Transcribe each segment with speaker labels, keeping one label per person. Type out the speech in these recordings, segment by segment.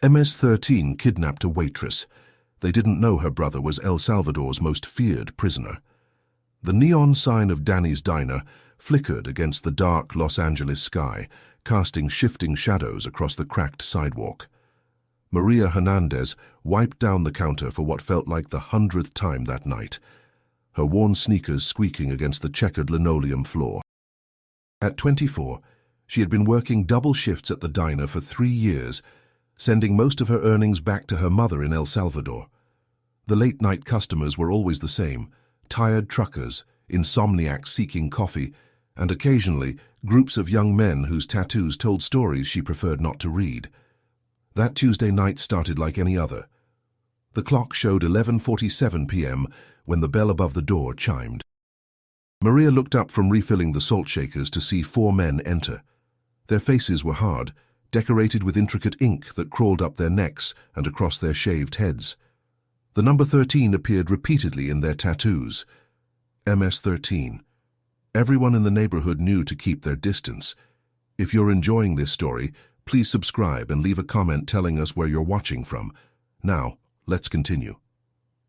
Speaker 1: MS-13 kidnapped a waitress. They didn't know her brother was El Salvador's most feared prisoner. The neon sign of Danny's Diner flickered against the dark Los Angeles sky, casting shifting shadows across the cracked sidewalk. Maria Hernandez wiped down the counter for what felt like the 100th time that night, her worn sneakers squeaking against the checkered linoleum floor. At 24, she had been working double shifts at the diner for 3 years, sending most of her earnings back to her mother in El Salvador. The late-night customers were always the same: tired truckers, insomniacs seeking coffee, and occasionally groups of young men whose tattoos told stories she preferred not to read. That Tuesday night started like any other. The clock showed 11:47 p.m. when the bell above the door chimed. Maria looked up from refilling the salt shakers to see 4 men enter. Their faces were hard, decorated with intricate ink that crawled up their necks and across their shaved heads. The number 13 appeared repeatedly in their tattoos. MS-13. Everyone in the neighborhood knew to keep their distance. If you're enjoying this story, please subscribe and leave a comment telling us where you're watching from. Now, let's continue.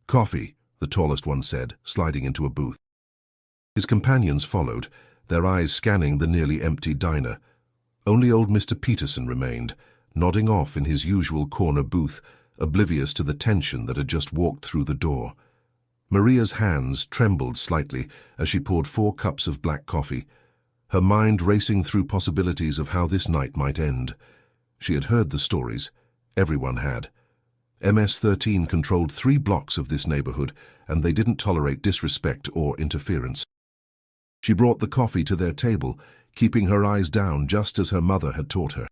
Speaker 1: "Coffee," the tallest one said, sliding into a booth. His companions followed, their eyes scanning the nearly empty diner. Only old Mr. Peterson remained, nodding off in his usual corner booth, oblivious to the tension that had just walked through the door. Maria's hands trembled slightly as she poured 4 cups of black coffee, her mind racing through possibilities of how this night might end. She had heard the stories. Everyone had. MS-13 controlled 3 blocks of this neighborhood, and they didn't tolerate disrespect or interference. She brought the coffee to their table, keeping her eyes down just as her mother had taught her.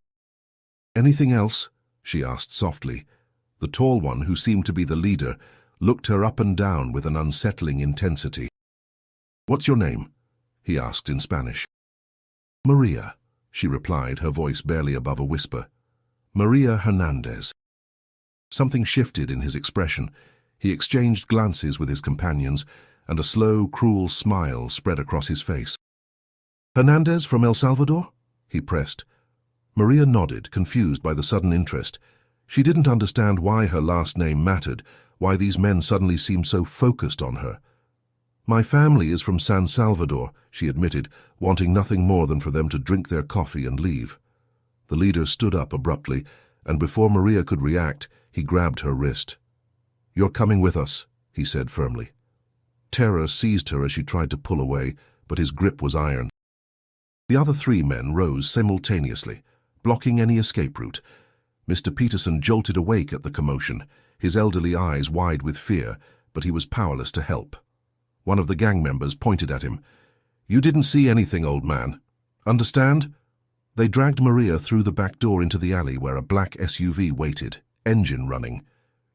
Speaker 1: "Anything else?" she asked softly. The tall one, who seemed to be the leader, looked her up and down with an unsettling intensity. "What's your name?" he asked in Spanish. "Maria," she replied, her voice barely above a whisper. "Maria Hernandez." Something shifted in his expression. He exchanged glances with his companions, and a slow, cruel smile spread across his face. "Hernandez from El Salvador?" he pressed. Maria nodded, confused by the sudden interest. She didn't understand why her last name mattered, why these men suddenly seemed so focused on her. "My family is from San Salvador," she admitted, wanting nothing more than for them to drink their coffee and leave. The leader stood up abruptly, and before Maria could react, he grabbed her wrist. "You're coming with us," he said firmly. Terror seized her as she tried to pull away, but his grip was iron. The other 3 men rose simultaneously, blocking any escape route. Mr. Peterson jolted awake at the commotion, his elderly eyes wide with fear, but he was powerless to help. One of the gang members pointed at him. "You didn't see anything, old man. Understand?" They dragged Maria through the back door into the alley where a black SUV waited, engine running.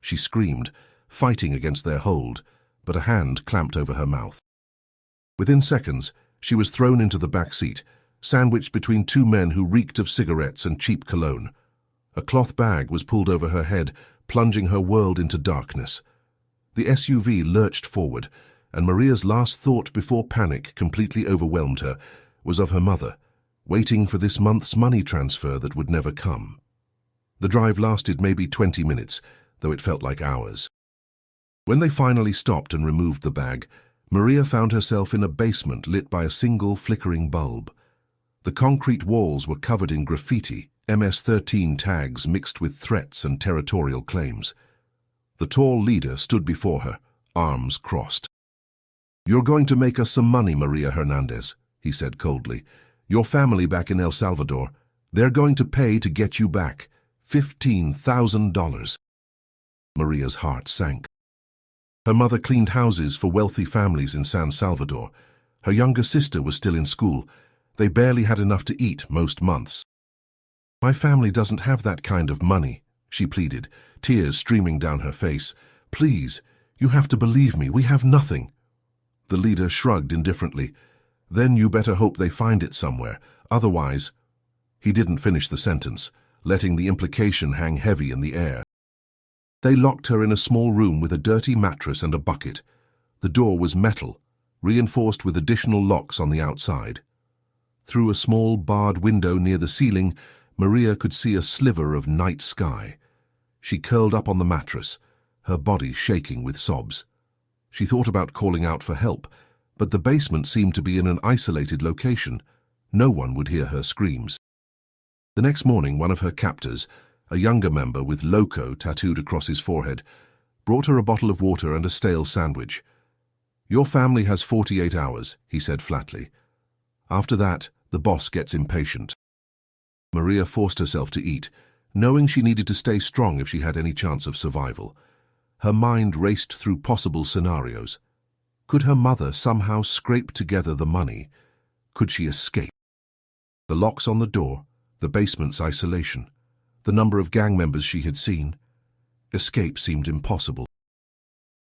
Speaker 1: She screamed, fighting against their hold, but a hand clamped over her mouth. Within seconds, she was thrown into the back seat, sandwiched between 2 men who reeked of cigarettes and cheap cologne. A cloth bag was pulled over her head, plunging her world into darkness. The SUV lurched forward, and Maria's last thought before panic completely overwhelmed her was of her mother, waiting for this month's money transfer that would never come. The drive lasted maybe 20 minutes, though it felt like hours. When they finally stopped and removed the bag, Maria found herself in a basement lit by a single flickering bulb. The concrete walls were covered in graffiti, MS-13 tags mixed with threats and territorial claims. The tall leader stood before her, arms crossed. "You're going to make us some money, Maria Hernandez," he said coldly. "Your family back in El Salvador, they're going to pay to get you back. $15,000. Maria's heart sank. Her mother cleaned houses for wealthy families in San Salvador. Her younger sister was still in school. They barely had enough to eat most months. "My family doesn't have that kind of money," she pleaded, tears streaming down her face. "Please, you have to believe me, we have nothing." The leader shrugged indifferently. "Then you better hope they find it somewhere, otherwise—" He didn't finish the sentence, letting the implication hang heavy in the air. They locked her in a small room with a dirty mattress and a bucket. The door was metal, reinforced with additional locks on the outside. Through a small barred window near the ceiling, Maria could see a sliver of night sky. She curled up on the mattress, her body shaking with sobs. She thought about calling out for help, but the basement seemed to be in an isolated location. No one would hear her screams. The next morning, one of her captors, a younger member with "Loco" tattooed across his forehead, brought her a bottle of water and a stale sandwich. "Your family has 48 hours, he said flatly. After that, the boss gets impatient. Maria forced herself to eat, knowing she needed to stay strong if she had any chance of survival. Her mind raced through possible scenarios. Could her mother somehow scrape together the money? Could she escape? The locks on the door, the basement's isolation, the number of gang members she had seen. Escape seemed impossible.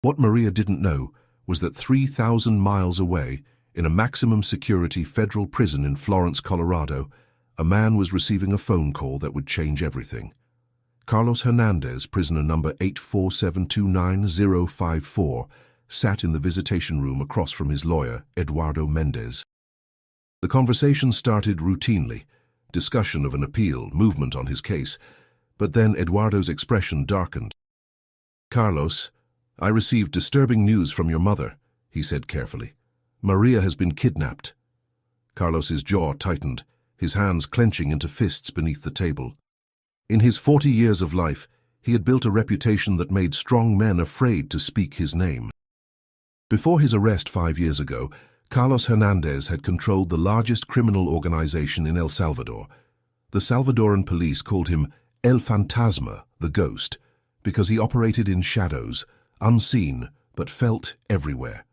Speaker 1: What Maria didn't know was that 3,000 miles away, in a maximum security federal prison in Florence, Colorado, a man was receiving a phone call that would change everything. Carlos Hernandez, prisoner number 84729-054, sat in the visitation room across from his lawyer, Eduardo Mendez. The conversation started routinely, discussion of an appeal, movement on his case, but then Eduardo's expression darkened. "Carlos, I received disturbing news from your mother," he said carefully. "Maria has been kidnapped." Carlos's jaw tightened, his hands clenching into fists beneath the table. In his 40 years of life, he had built a reputation that made strong men afraid to speak his name. Before his arrest 5 years ago, Carlos Hernandez had controlled the largest criminal organization in El Salvador. The Salvadoran police called him El Fantasma, the ghost, because he operated in shadows, unseen but felt everywhere.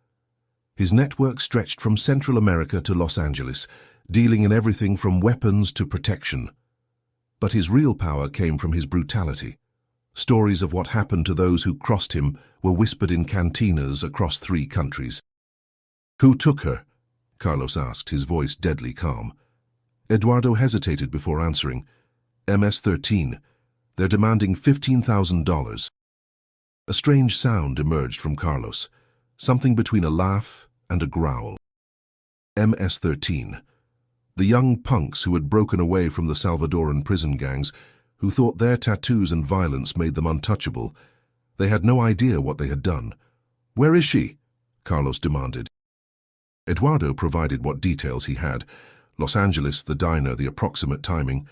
Speaker 1: His network stretched from Central America to Los Angeles, dealing in everything from weapons to protection. But his real power came from his brutality. Stories of what happened to those who crossed him were whispered in cantinas across 3 countries. "Who took her?" Carlos asked, his voice deadly calm. Eduardo hesitated before answering. "MS-13. They're demanding $15,000. A strange sound emerged from Carlos, something between a laugh and a growl. MS-13. The young punks who had broken away from the Salvadoran prison gangs, who thought their tattoos and violence made them untouchable. They had no idea what they had done. "Where is she?" Carlos demanded. Eduardo provided what details he had. Los Angeles, the diner, the approximate timing.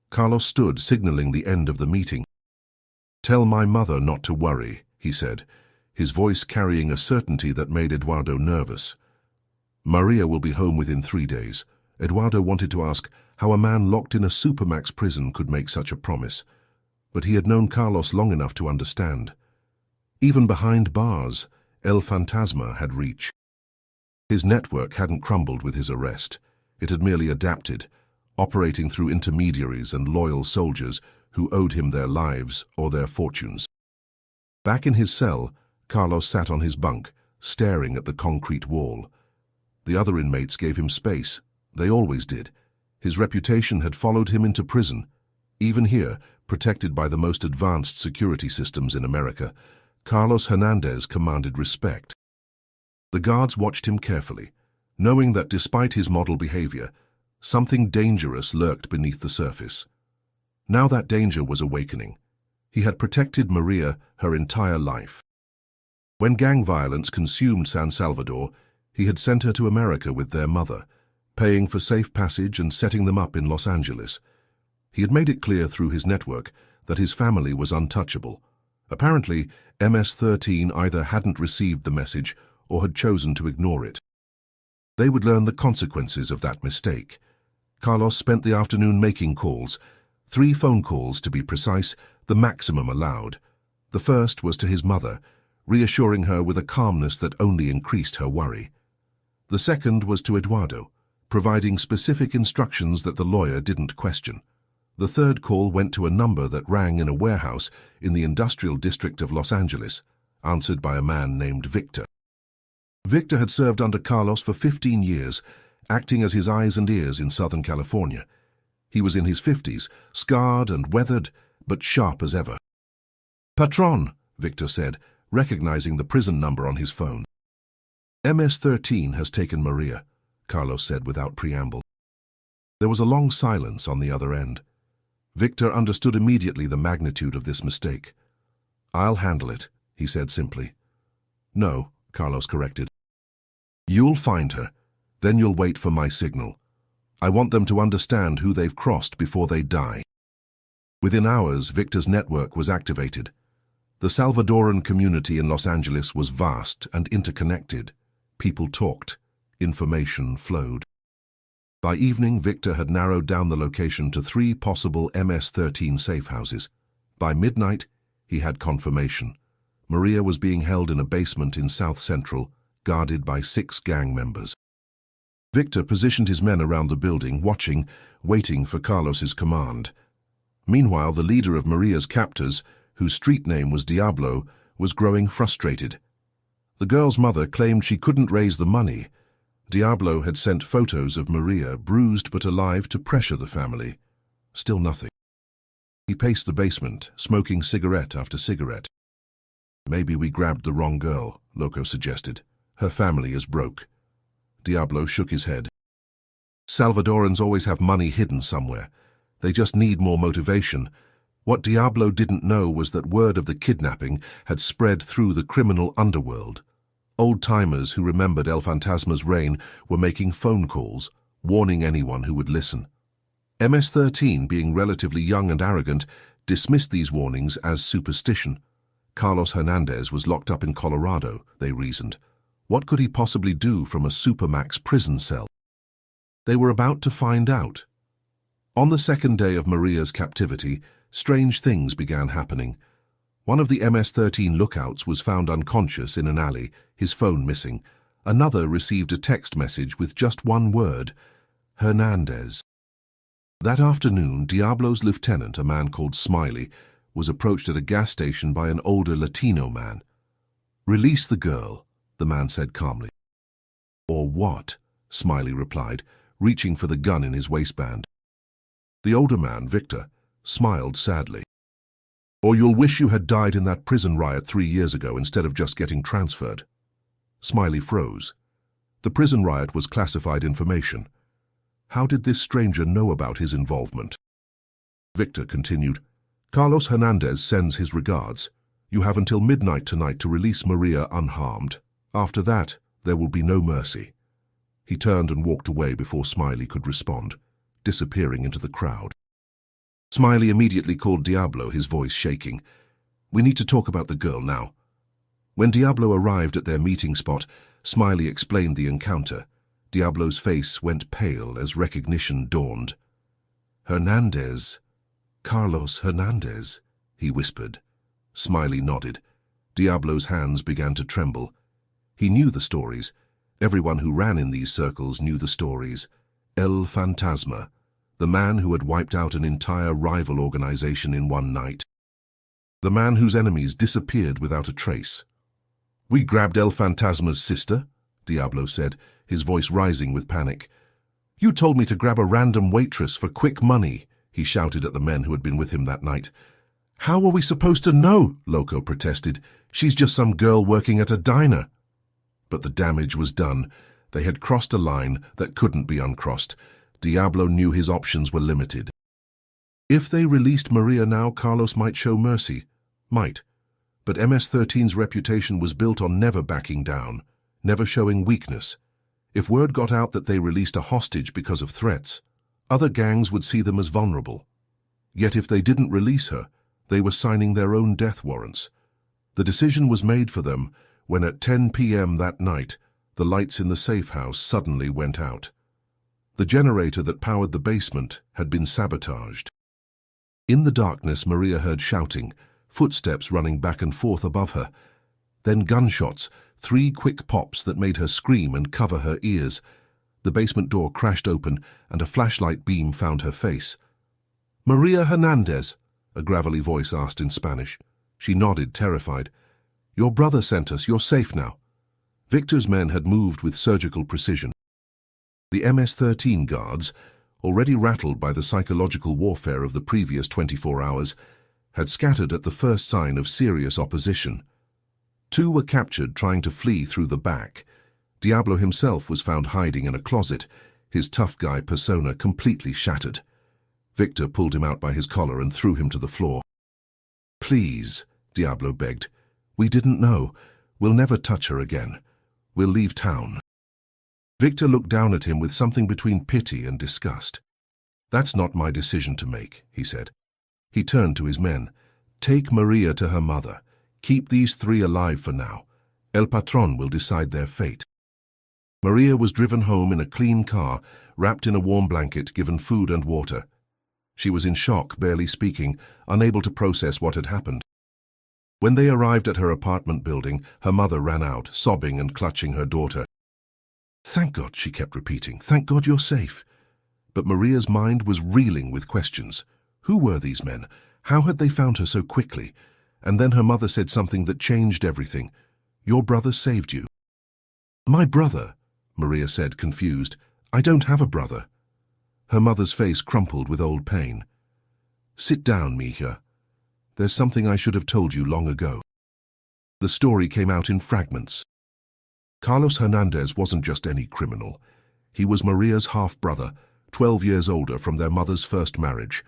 Speaker 1: Carlos stood, signaling the end of the meeting. "Tell my mother not to worry," he said, his voice carrying a certainty that made Eduardo nervous. "Maria will be home within 3 days. Eduardo wanted to ask how a man locked in a supermax prison could make such a promise, but he had known Carlos long enough to understand. Even behind bars, El Fantasma had reach. His network hadn't crumbled with his arrest. It had merely adapted, operating through intermediaries and loyal soldiers who owed him their lives or their fortunes. Back in his cell, Carlos sat on his bunk, staring at the concrete wall. The other inmates gave him space. They always did. His reputation had followed him into prison. Even here, protected by the most advanced security systems in America, Carlos Hernandez commanded respect. The guards watched him carefully, knowing that despite his model behavior, something dangerous lurked beneath the surface. Now that danger was awakening. He had protected Maria her entire life. When gang violence consumed San Salvador, he had sent her to America with their mother, paying for safe passage and setting them up in Los Angeles. He had made it clear through his network that his family was untouchable. Apparently, MS-13 either hadn't received the message or had chosen to ignore it. They would learn the consequences of that mistake. Carlos spent the afternoon making calls, 3 phone calls to be precise, the maximum allowed. The first was to his mother, reassuring her with a calmness that only increased her worry. The second was to Eduardo, providing specific instructions that the lawyer didn't question. The third call went to a number that rang in a warehouse in the industrial district of Los Angeles, answered by a man named Victor. Victor had served under Carlos for 15 years, acting as his eyes and ears in Southern California. He was in his 50s, scarred and weathered, but sharp as ever. "Patron," Victor said, recognizing the prison number on his phone. "MS-13 has taken Maria," Carlos said without preamble. There was a long silence on the other end. Victor understood immediately the magnitude of this mistake. "I'll handle it," he said simply. "No," Carlos corrected. "You'll find her, then you'll wait for my signal. I want them to understand who they've crossed before they die." Within hours, Victor's network was activated. The Salvadoran community in Los Angeles was vast and interconnected. People talked. Information flowed. By evening, Victor had narrowed down the location to 3 possible MS-13 safe houses. By midnight, he had confirmation. Maria was being held in a basement in South Central, guarded by 6 gang members. Victor positioned his men around the building, watching, waiting for Carlos's command. Meanwhile, the leader of Maria's captors, whose street name was Diablo, was growing frustrated. The girl's mother claimed she couldn't raise the money. Diablo had sent photos of Maria, bruised but alive, to pressure the family. Still nothing. He paced the basement, smoking cigarette after cigarette. "Maybe we grabbed the wrong girl," Loco suggested. "Her family is broke." Diablo shook his head. "Salvadorans always have money hidden somewhere. They just need more motivation." What Diablo didn't know was that word of the kidnapping had spread through the criminal underworld. Old-timers who remembered El Fantasma's reign were making phone calls, warning anyone who would listen. MS-13, being relatively young and arrogant, dismissed these warnings as superstition. Carlos Hernandez was locked up in Colorado, they reasoned. What could he possibly do from a supermax prison cell? They were about to find out. On the second day of Maria's captivity, strange things began happening. One of the MS-13 lookouts was found unconscious in an alley, his phone missing. Another received a text message with just one word: Hernandez. That afternoon, Diablo's lieutenant, a man called Smiley, was approached at a gas station by an older Latino man. "Release the girl," the man said calmly. "Or what?" Smiley replied, reaching for the gun in his waistband. The older man, Victor, smiled sadly. "Or you'll wish you had died in that prison riot 3 years ago instead of just getting transferred." Smiley froze. The prison riot was classified information. How did this stranger know about his involvement? Victor continued, "Carlos Hernandez sends his regards. You have until midnight tonight to release Maria unharmed. After that, there will be no mercy." He turned and walked away before Smiley could respond, disappearing into the crowd. Smiley immediately called Diablo, his voice shaking. "We need to talk about the girl now." When Diablo arrived at their meeting spot, Smiley explained the encounter. Diablo's face went pale as recognition dawned. "Hernandez, Carlos Hernandez," he whispered. Smiley nodded. Diablo's hands began to tremble. He knew the stories. Everyone who ran in these circles knew the stories. El Fantasma, the man who had wiped out an entire rival organization in one night. The man whose enemies disappeared without a trace. "We grabbed El Fantasma's sister," Diablo said, his voice rising with panic. "You told me to grab a random waitress for quick money," he shouted at the men who had been with him that night. "How are we supposed to know?" Loco protested. "She's just some girl working at a diner." But the damage was done. They had crossed a line that couldn't be uncrossed. Diablo knew his options were limited. If they released Maria now, Carlos might show mercy. Might. But MS-13's reputation was built on never backing down, never showing weakness. If word got out that they released a hostage because of threats, other gangs would see them as vulnerable. Yet if they didn't release her, they were signing their own death warrants. The decision was made for them when at 10 p.m. that night, the lights in the safe house suddenly went out. The generator that powered the basement had been sabotaged. In the darkness, Maria heard shouting, footsteps running back and forth above her. Then gunshots, 3 quick pops that made her scream and cover her ears. The basement door crashed open and a flashlight beam found her face. "Maria Hernandez?" a gravelly voice asked in Spanish. She nodded, terrified. "Your brother sent us. You're safe now." Victor's men had moved with surgical precision. The MS-13 guards, already rattled by the psychological warfare of the previous 24 hours, had scattered at the first sign of serious opposition. 2 were captured trying to flee through the back. Diablo himself was found hiding in a closet, his tough guy persona completely shattered. Victor pulled him out by his collar and threw him to the floor. "Please," Diablo begged. "We didn't know. We'll never touch her again. We'll leave town." Victor looked down at him with something between pity and disgust. "That's not my decision to make," he said. He turned to his men. "Take Maria to her mother. Keep these three alive for now. El Patron will decide their fate." Maria was driven home in a clean car, wrapped in a warm blanket, given food and water. She was in shock, barely speaking, unable to process what had happened. When they arrived at her apartment building, her mother ran out, sobbing and clutching her daughter. "Thank God," she kept repeating. "Thank God you're safe." But Maria's mind was reeling with questions. Who were these men? How had they found her so quickly? And then her mother said something that changed everything. "Your brother saved you." "My brother?" Maria said, confused. "I don't have a brother." Her mother's face crumpled with old pain. "Sit down, mija. There's something I should have told you long ago." The story came out in fragments. Carlos Hernandez wasn't just any criminal. He was Maria's half-brother, 12 years older from their mother's first marriage.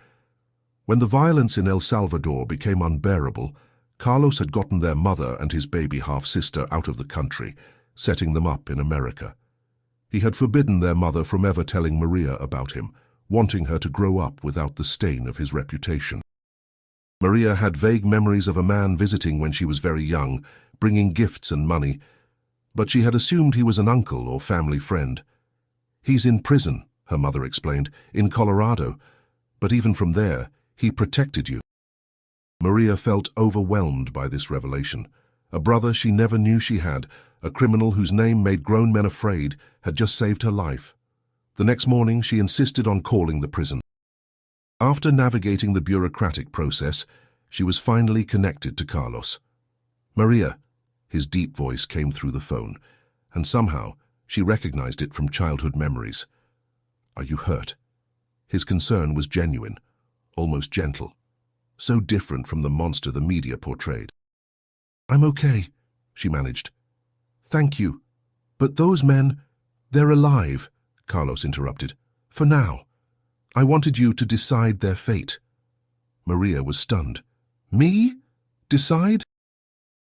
Speaker 1: When the violence in El Salvador became unbearable, Carlos had gotten their mother and his baby half-sister out of the country, setting them up in America. He had forbidden their mother from ever telling Maria about him, wanting her to grow up without the stain of his reputation. Maria had vague memories of a man visiting when she was very young, bringing gifts and money, but she had assumed he was an uncle or family friend. "He's in prison," her mother explained, "in Colorado, but even from there, he protected you." Maria felt overwhelmed by this revelation. A brother she never knew she had, a criminal whose name made grown men afraid, had just saved her life. The next morning, she insisted on calling the prison. After navigating the bureaucratic process, she was finally connected to Carlos. "Maria," his deep voice came through the phone, and somehow she recognized it from childhood memories. "Are you hurt?" His concern was genuine, almost gentle, so different from the monster the media portrayed. "I'm okay," she managed. "Thank you. But those men, they're alive," Carlos interrupted. "For now. I wanted you to decide their fate." Maria was stunned. "Me? Decide?"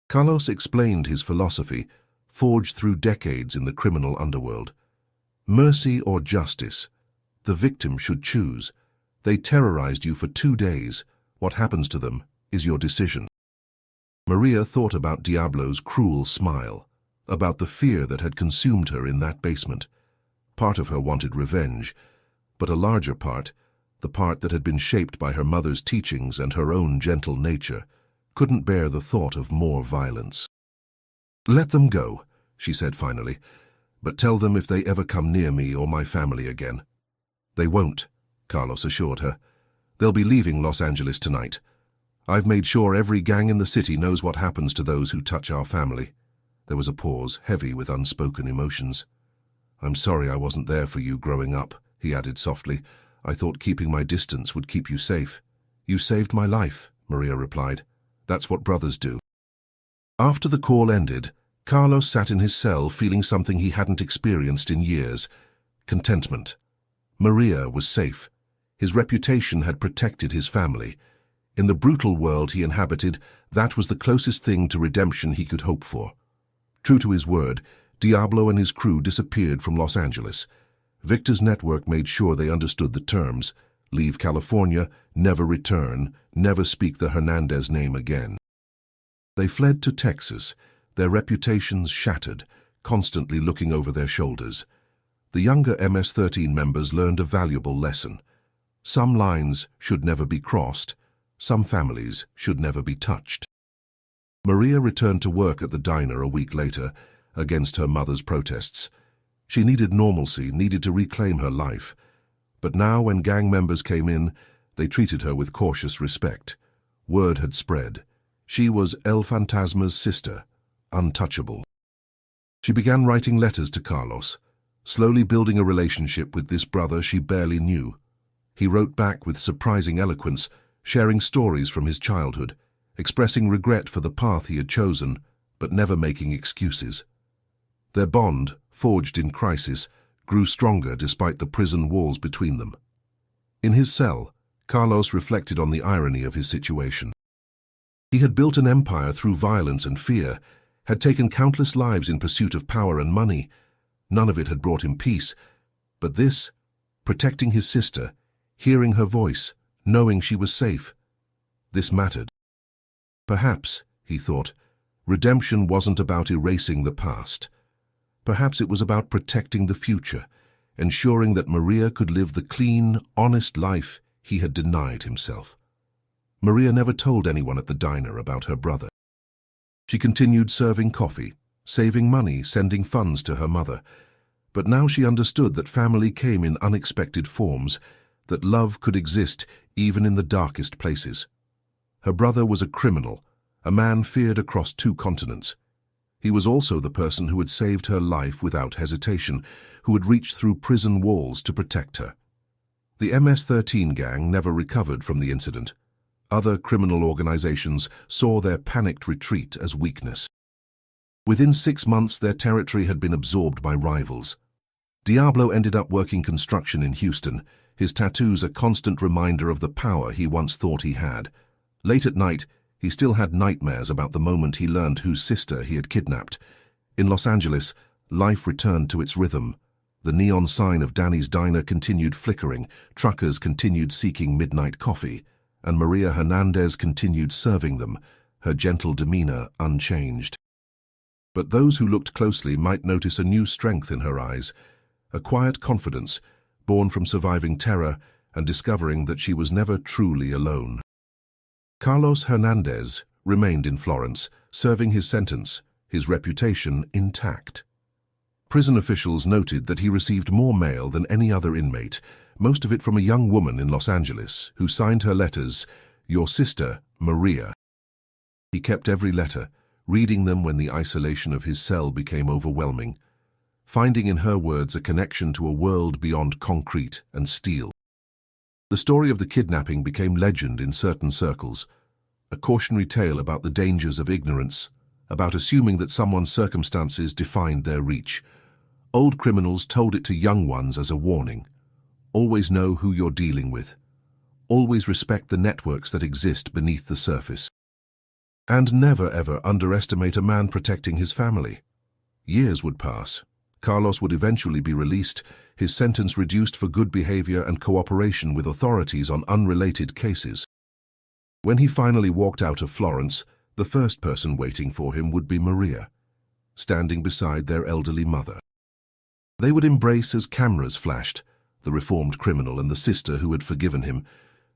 Speaker 1: Carlos explained his philosophy, forged through decades in the criminal underworld. Mercy or justice. The victim should choose. They terrorized you for 2 days. What happens to them is your decision. Maria thought about Diablo's cruel smile, about the fear that had consumed her in that basement. Part of her wanted revenge, but a larger part, the part that had been shaped by her mother's teachings and her own gentle nature, couldn't bear the thought of more violence. "Let them go," she said finally, "but tell them if they ever come near me or my family again." "They won't," Carlos assured her. "They'll be leaving Los Angeles tonight. I've made sure every gang in the city knows what happens to those who touch our family." There was a pause, heavy with unspoken emotions. "I'm sorry I wasn't there for you growing up," he added softly. "I thought keeping my distance would keep you safe." "You saved my life," Maria replied. "That's what brothers do." After the call ended, Carlos sat in his cell feeling something he hadn't experienced in years: contentment. Maria was safe. His reputation had protected his family. In the brutal world he inhabited, that was the closest thing to redemption he could hope for. True to his word, Diablo and his crew disappeared from Los Angeles. Victor's network made sure they understood the terms: leave California, never return, never speak the Hernandez name again. They fled to Texas, their reputations shattered, constantly looking over their shoulders. The younger MS-13 members learned a valuable lesson. Some lines should never be crossed, some families should never be touched. Maria returned to work at the diner a week later, against her mother's protests. She needed normalcy, needed to reclaim her life. But now when gang members came in, they treated her with cautious respect. Word had spread. She was El Fantasma's sister, untouchable. She began writing letters to Carlos, slowly building a relationship with this brother she barely knew. He wrote back with surprising eloquence, sharing stories from his childhood, expressing regret for the path he had chosen, but never making excuses. Their bond, forged in crisis, grew stronger despite the prison walls between them. In his cell, Carlos reflected on the irony of his situation. He had built an empire through violence and fear, had taken countless lives in pursuit of power and money. None of it had brought him peace. But this, protecting his sister, hearing her voice, knowing she was safe, this mattered. Perhaps, he thought, redemption wasn't about erasing the past. Perhaps it was about protecting the future, ensuring that Maria could live the clean, honest life he had denied himself. Maria never told anyone at the diner about her brother. She continued serving coffee, saving money, sending funds to her mother. But now she understood that family came in unexpected forms, that love could exist even in the darkest places. Her brother was a criminal, a man feared across 2 continents. He was also the person who had saved her life without hesitation, who had reached through prison walls to protect her. The MS-13 gang never recovered from the incident. Other criminal organizations saw their panicked retreat as weakness. Within 6 months, their territory had been absorbed by rivals. Diablo ended up working construction in Houston, his tattoos a constant reminder of the power he once thought he had. Late at night, he still had nightmares about the moment he learned whose sister he had kidnapped. In Los Angeles, life returned to its rhythm. The neon sign of Danny's diner continued flickering, truckers continued seeking midnight coffee, and Maria Hernandez continued serving them, her gentle demeanor unchanged. But those who looked closely might notice a new strength in her eyes, a quiet confidence, born from surviving terror and discovering that she was never truly alone. Carlos Hernandez remained in Florence, serving his sentence, his reputation intact. Prison officials noted that he received more mail than any other inmate, most of it from a young woman in Los Angeles, who signed her letters, "Your sister, Maria." He kept every letter, reading them when the isolation of his cell became overwhelming, finding in her words a connection to a world beyond concrete and steel. The story of the kidnapping became legend in certain circles, a cautionary tale about the dangers of ignorance, about assuming that someone's circumstances defined their reach. Old criminals told it to young ones as a warning. Always know who you're dealing with. Always respect the networks that exist beneath the surface. And never ever underestimate a man protecting his family. Years would pass. Carlos would eventually be released, his sentence reduced for good behavior and cooperation with authorities on unrelated cases. When he finally walked out of Florence, the first person waiting for him would be Maria, standing beside their elderly mother. They would embrace as cameras flashed, the reformed criminal and the sister who had forgiven him,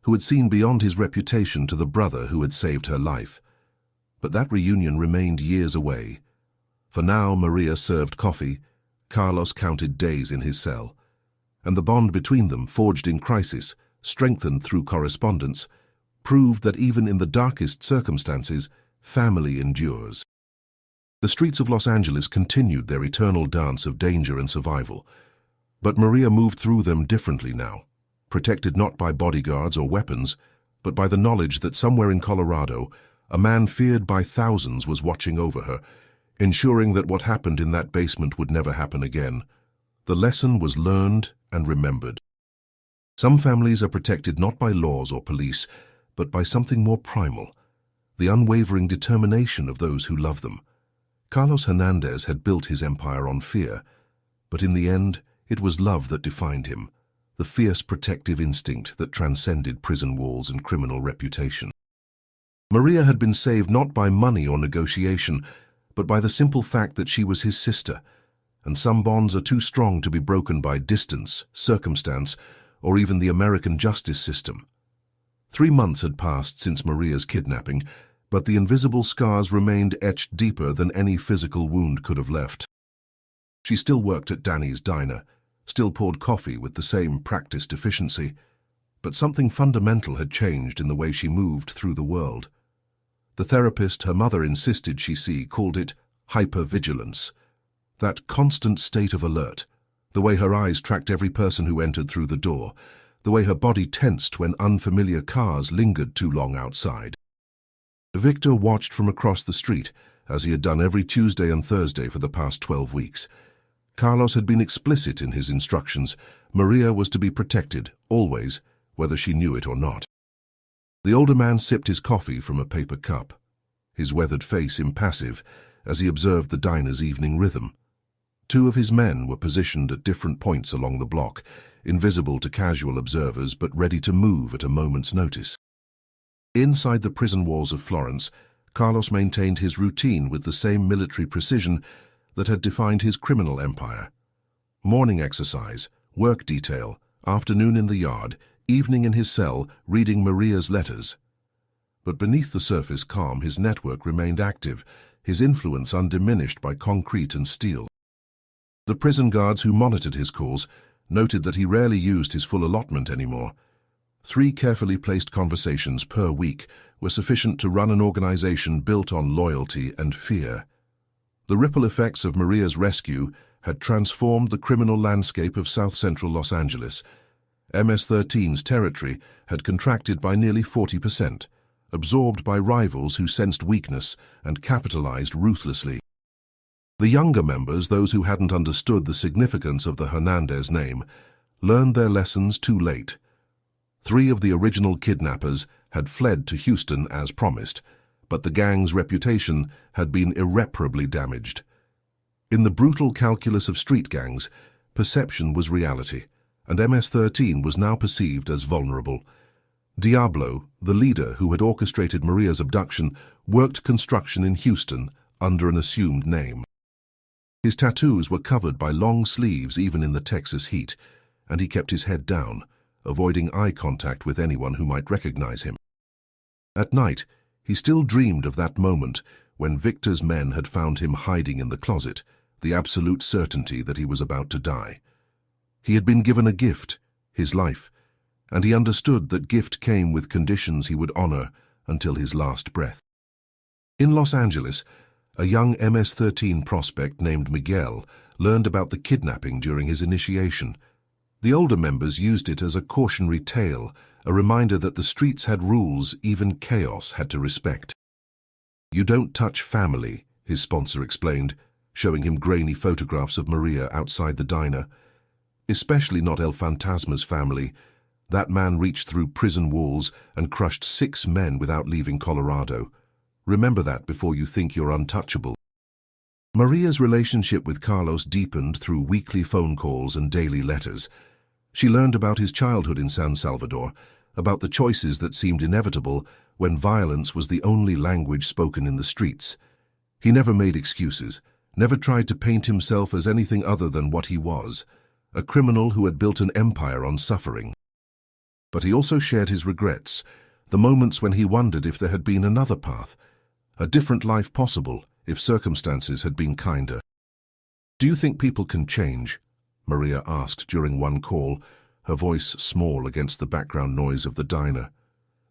Speaker 1: who had seen beyond his reputation to the brother who had saved her life. But that reunion remained years away. For now, Maria served coffee, Carlos counted days in his cell, and the bond between them, forged in crisis, strengthened through correspondence, proved that even in the darkest circumstances, family endures. The streets of Los Angeles continued their eternal dance of danger and survival, but Maria moved through them differently now, protected not by bodyguards or weapons, but by the knowledge that somewhere in Colorado, a man feared by thousands was watching over her, ensuring that what happened in that basement would never happen again. The lesson was learned and remembered. Some families are protected not by laws or police, but by something more primal, the unwavering determination of those who love them. Carlos Hernandez had built his empire on fear, but in the end, it was love that defined him, the fierce protective instinct that transcended prison walls and criminal reputation. Maria had been saved not by money or negotiation, but by the simple fact that she was his sister, and some bonds are too strong to be broken by distance, circumstance, or even the American justice system. 3 months had passed since Maria's kidnapping, but the invisible scars remained etched deeper than any physical wound could have left. She still worked at Danny's diner, still poured coffee with the same practiced efficiency, but something fundamental had changed in the way she moved through the world. The therapist her mother insisted she see called it hypervigilance, that constant state of alert, the way her eyes tracked every person who entered through the door, the way her body tensed when unfamiliar cars lingered too long outside. Victor watched from across the street, as he had done every Tuesday and Thursday for the past 12 weeks. Carlos had been explicit in his instructions. Maria was to be protected, always, whether she knew it or not. The older man sipped his coffee from a paper cup, his weathered face impassive as he observed the diner's evening rhythm. Two of his men were positioned at different points along the block, invisible to casual observers but ready to move at a moment's notice. Inside the prison walls of Florence, Carlos maintained his routine with the same military precision that had defined his criminal empire. Morning exercise, work detail, afternoon in the yard, evening in his cell, reading Maria's letters. But beneath the surface calm, his network remained active, his influence undiminished by concrete and steel. The prison guards who monitored his calls noted that he rarely used his full allotment anymore. 3 carefully placed conversations per week were sufficient to run an organization built on loyalty and fear. The ripple effects of Maria's rescue had transformed the criminal landscape of south-central Los Angeles. MS-13's territory had contracted by nearly 40%, absorbed by rivals who sensed weakness and capitalized ruthlessly. The younger members, those who hadn't understood the significance of the Hernandez name, learned their lessons too late. 3 of the original kidnappers had fled to Houston as promised, but the gang's reputation had been irreparably damaged. In the brutal calculus of street gangs, perception was reality, and MS-13 was now perceived as vulnerable. Diablo, the leader who had orchestrated Maria's abduction, worked construction in Houston under an assumed name. His tattoos were covered by long sleeves even in the Texas heat, and he kept his head down, avoiding eye contact with anyone who might recognize him. At night, he still dreamed of that moment when Victor's men had found him hiding in the closet, the absolute certainty that he was about to die. He had been given a gift, his life, and he understood that gift came with conditions he would honor until his last breath. In Los Angeles, a young MS-13 prospect named Miguel learned about the kidnapping during his initiation. The older members used it as a cautionary tale, a reminder that the streets had rules even chaos had to respect. "You don't touch family," his sponsor explained, showing him grainy photographs of Maria outside the diner. "Especially not El Fantasma's family. That man reached through prison walls and crushed 6 men without leaving Colorado. Remember that before you think you're untouchable." Maria's relationship with Carlos deepened through weekly phone calls and daily letters. She learned about his childhood in San Salvador, about the choices that seemed inevitable when violence was the only language spoken in the streets. He never made excuses, never tried to paint himself as anything other than what he was, a criminal who had built an empire on suffering. But he also shared his regrets, the moments when he wondered if there had been another path, a different life possible if circumstances had been kinder. "Do you think people can change?" Maria asked during one call, her voice small against the background noise of the diner.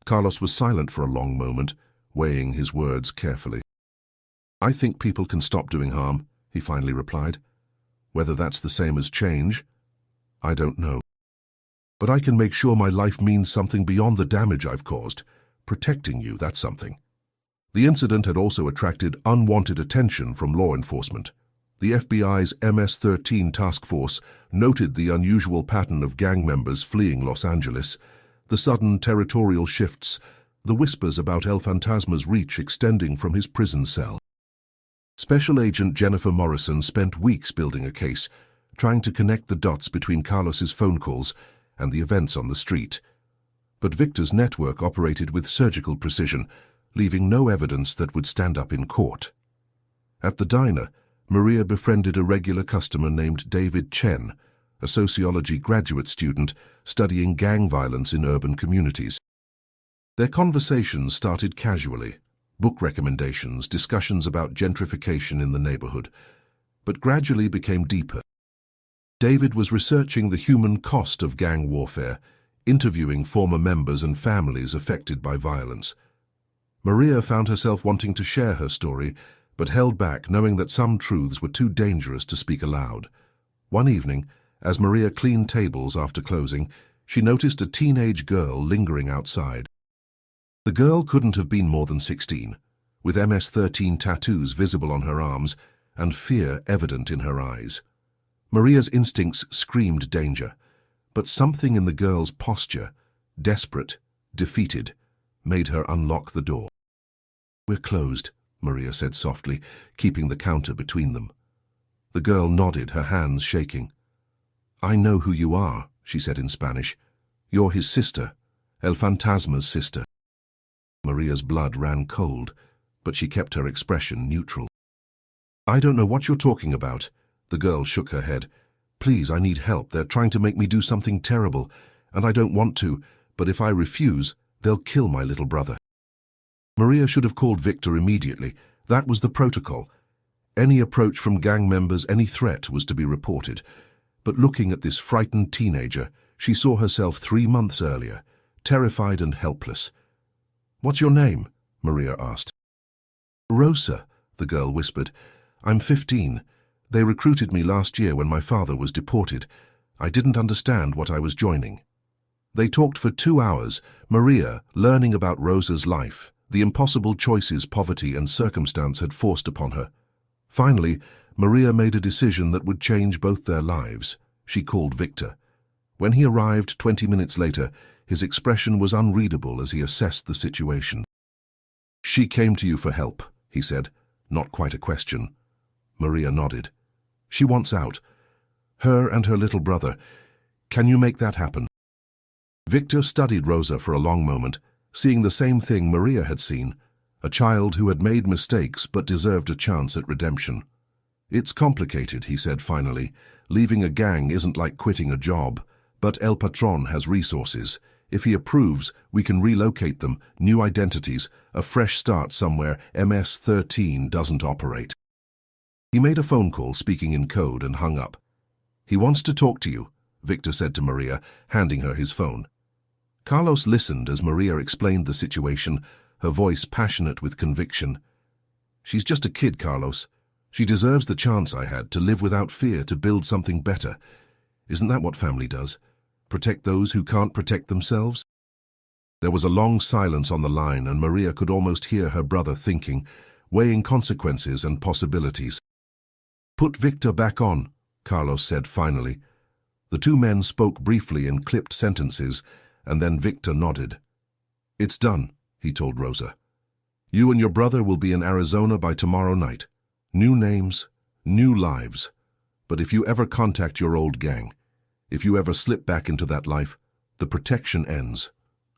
Speaker 1: Carlos was silent for a long moment, weighing his words carefully. "I think people can stop doing harm," he finally replied. "Whether that's the same as change, I don't know. But I can make sure my life means something beyond the damage I've caused. Protecting you, that's something." The incident had also attracted unwanted attention from law enforcement. The FBI's MS-13 task force noted the unusual pattern of gang members fleeing Los Angeles, the sudden territorial shifts, the whispers about El Fantasma's reach extending from his prison cell. Special Agent Jennifer Morrison spent weeks building a case, trying to connect the dots between Carlos's phone calls and the events on the street. But Victor's network operated with surgical precision, leaving no evidence that would stand up in court. At the diner, Maria befriended a regular customer named David Chen, a sociology graduate student studying gang violence in urban communities. Their conversations started casually, book recommendations, discussions about gentrification in the neighborhood, but gradually became deeper. David was researching the human cost of gang warfare, interviewing former members and families affected by violence. Maria found herself wanting to share her story, but held back, knowing that some truths were too dangerous to speak aloud. One evening, as Maria cleaned tables after closing, she noticed a teenage girl lingering outside. The girl couldn't have been more than 16, with MS-13 tattoos visible on her arms and fear evident in her eyes. Maria's instincts screamed danger, but something in the girl's posture, desperate, defeated, made her unlock the door. "We're closed," Maria said softly, keeping the counter between them. The girl nodded, her hands shaking. "I know who you are," she said in Spanish. "You're his sister, El Fantasma's sister." Maria's blood ran cold, but she kept her expression neutral. "I don't know what you're talking about." The girl shook her head. "Please, I need help. They're trying to make me do something terrible, and I don't want to, but if I refuse, they'll kill my little brother." Maria should have called Victor immediately. That was the protocol. Any approach from gang members, any threat was to be reported. But looking at this frightened teenager, she saw herself 3 months earlier, terrified and helpless. "What's your name?" Maria asked. "Rosa," the girl whispered. "I'm 15. They recruited me last year when my father was deported. I didn't understand what I was joining." They talked for 2 hours, Maria learning about Rosa's life, the impossible choices poverty and circumstance had forced upon her. Finally, Maria made a decision that would change both their lives. She called Victor. When he arrived 20 minutes later, his expression was unreadable as he assessed the situation. "She came to you for help," he said, not quite a question. Maria nodded. "She wants out. Her and her little brother. Can you make that happen?" Victor studied Rosa for a long moment, seeing the same thing Maria had seen, a child who had made mistakes but deserved a chance at redemption. "It's complicated," he said finally. "Leaving a gang isn't like quitting a job, but El Patron has resources. If he approves, we can relocate them, new identities, a fresh start somewhere MS-13 doesn't operate." He made a phone call, speaking in code, and hung up. "He wants to talk to you," Victor said to Maria, handing her his phone. Carlos listened as Maria explained the situation, her voice passionate with conviction. "She's just a kid, Carlos. She deserves the chance I had to live without fear, to build something better. Isn't that what family does? Protect those who can't protect themselves?" There was a long silence on the line, and Maria could almost hear her brother thinking, weighing consequences and possibilities. "Put Victor back on," Carlos said finally. The 2 men spoke briefly in clipped sentences, and then Victor nodded. "It's done," he told Rosa. "You and your brother will be in Arizona by tomorrow night. New names, new lives. But if you ever contact your old gang, if you ever slip back into that life, the protection ends.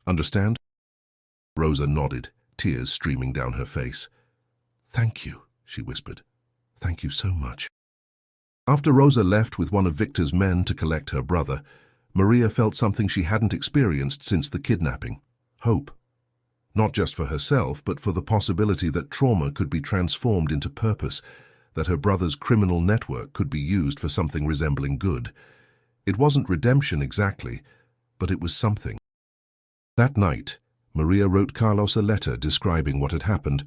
Speaker 1: Understand?" Rosa nodded, tears streaming down her face. "Thank you," she whispered. "Thank you so much." After Rosa left with one of Victor's men to collect her brother, Maria felt something she hadn't experienced since the kidnapping: hope. Not just for herself, but for the possibility that trauma could be transformed into purpose, that her brother's criminal network could be used for something resembling good. It wasn't redemption exactly, but it was something. That night, Maria wrote Carlos a letter describing what had happened,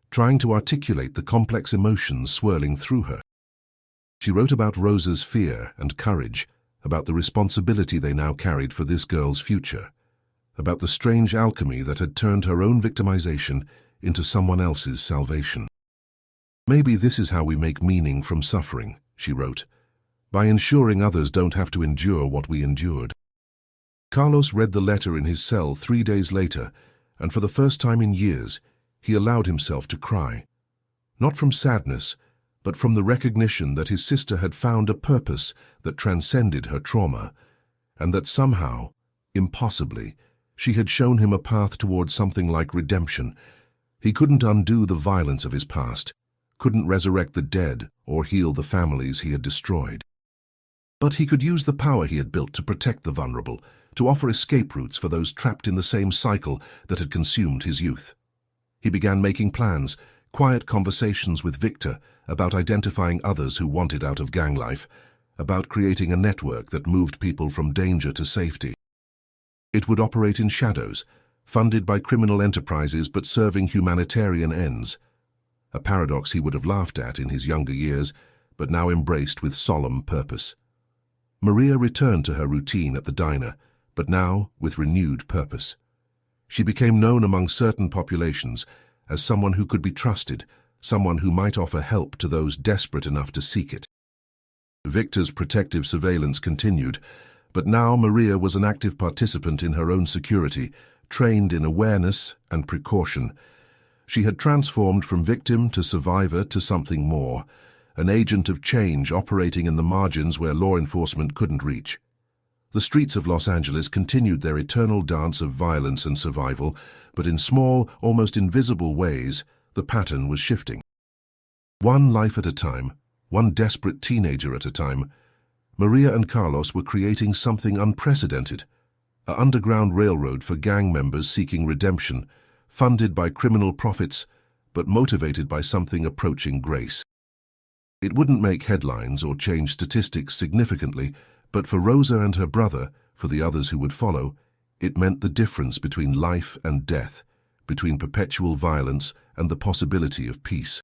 Speaker 1: trying to articulate the complex emotions swirling through her. She wrote about Rosa's fear and courage, about the responsibility they now carried for this girl's future, about the strange alchemy that had turned her own victimization into someone else's salvation. "Maybe this is how we make meaning from suffering," she wrote, "by ensuring others don't have to endure what we endured." Carlos read the letter in his cell 3 days later, and for the first time in years, he allowed himself to cry. Not from sadness, but from the recognition that his sister had found a purpose that transcended her trauma, and that somehow, impossibly, she had shown him a path towards something like redemption. He couldn't undo the violence of his past, couldn't resurrect the dead or heal the families he had destroyed. But he could use the power he had built to protect the vulnerable, to offer escape routes for those trapped in the same cycle that had consumed his youth. He began making plans, quiet conversations with Victor about identifying others who wanted out of gang life, about creating a network that moved people from danger to safety. It would operate in shadows, funded by criminal enterprises but serving humanitarian ends. A paradox he would have laughed at in his younger years, but now embraced with solemn purpose. Maria returned to her routine at the diner, but now with renewed purpose. She became known among certain populations as someone who could be trusted, someone who might offer help to those desperate enough to seek it. Victor's protective surveillance continued. But now Maria was an active participant in her own security, trained in awareness and precaution. She had transformed from victim to survivor to something more, an agent of change operating in the margins where law enforcement couldn't reach. The streets of Los Angeles continued their eternal dance of violence and survival, but in small, almost invisible ways, the pattern was shifting. One life at a time, one desperate teenager at a time, Maria and Carlos were creating something unprecedented, an underground railroad for gang members seeking redemption, funded by criminal profits, but motivated by something approaching grace. It wouldn't make headlines or change statistics significantly, but for Rosa and her brother, for the others who would follow, it meant the difference between life and death, between perpetual violence and the possibility of peace.